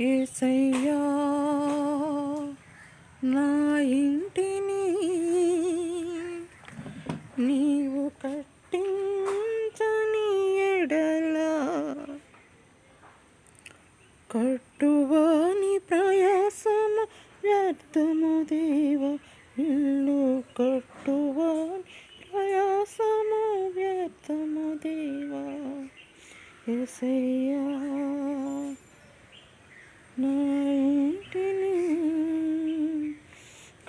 యేసయ్యా నా ఇంటిని నీవు కట్టించని ఎడల కట్టువాని ప్రయాసము వ్యర్థము దేవా. ఇల్లు కట్టువాని ప్రయాసము వ్యర్థము దేవా. యేసయ్యా నా ఇంటిని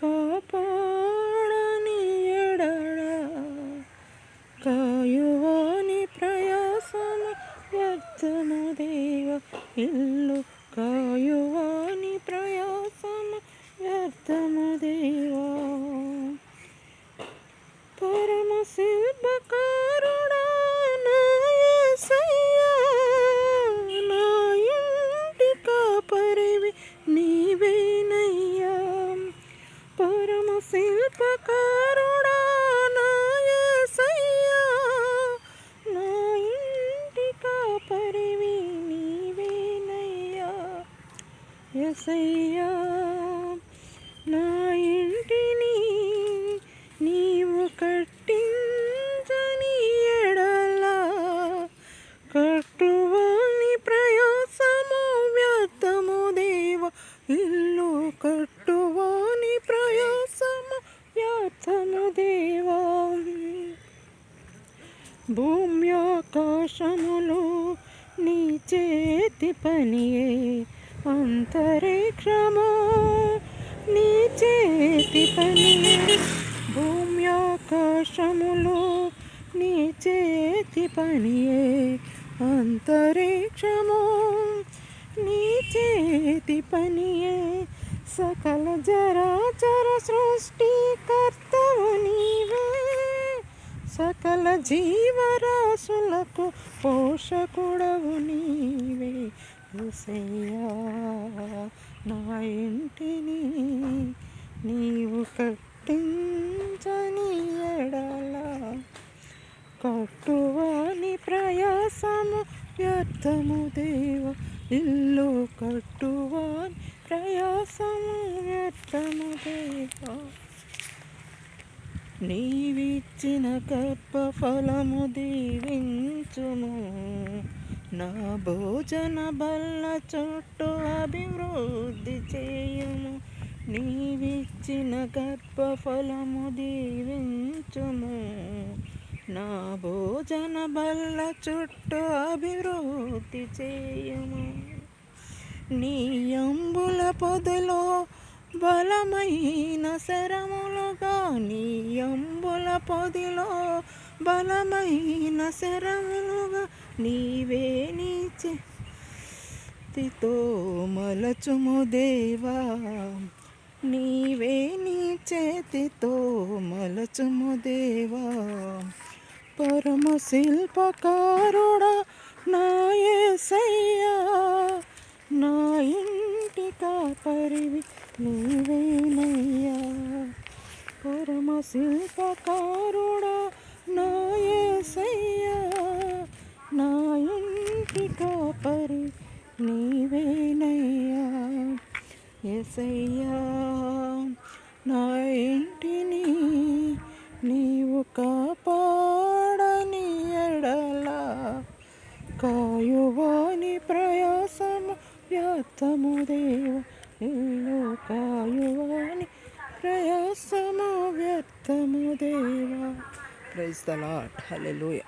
కాపాడని ఎడల కాయువాని ప్రయాసము వ్యర్థము దేవా. ఇల్లు కాయువాని ప్రయాసము వ్యర్థము దేవా. పరమ శిల్పకారుడా నా యేసయ్యా నా ఇంటి కాపరివి నీవేనయ్యా. పరమ శిల్పకారుడా నా యేసయ్యా నా ఇంటి కాపరివి నీవేనయ్యా. యేసయ్యా నా ఇంటిని నీవు కట్టించని ఎడల కట్టువాని ప్రయాసము వ్యర్థము దేవా. ఇల్లు కట్టువాని ప్రయాసము వ్యర్థము దేవా. భూమి ఆకాశములు నీ చేతి పనియే, అంతరిక్షము నీ చేతి పనియే. భూమి ఆకాశములు నీ చేతి పనియే, అంతరిక్షము నీ చేతి పనియే. సకల జరాచర సృష్టికర్తవు నీవే, సకల జీవరాశులకు పోషకుడవు నీవే. యేసయ్యా నా ఇంటిని నీవు కట్టించని ఎడల కట్టువాని ప్రయాసము వ్యర్థము దేవా. ఇల్లు కట్టువాని ప్రయాసము వ్యర్థము దేవా. నీవిచ్చిన గర్భఫలము దీవించుము, నా భోజన బల్ల చుట్టూ అభివృద్ధి చేయుము. నీవిచ్చిన గర్భఫలము దీవించుము, నా భోజన బల్ల చుట్టూ అభివృద్ధి చేయుము. నీ అంబుల పొదలో బలమైన శరములుగా, నీ అంబుల పొదిలో బలమైన శరములుగా నీవే నీ చేతితో మలచుము దేవా. నీవే నీ చేతితో మలచుము దేవా. పరమ శిల్పకారుడా నా యేసయ్యా నా ఇంటి కాపరివి నీవేనయ్యా. పరమ శిల్పకారుడా నా యేసయ్యా నా ఇంటి కాపరి నీవేనయ్యా. యేసయ్యా నా ఇంటిని నీవు కాపాడని ఎడల కాయువాని ప్రయాసము వ్యర్థము దేవా. ఇల్లు కాయువాని ప్రయాసము వ్యర్థము దేవా. Praise the Lord. హల్లెలూయా.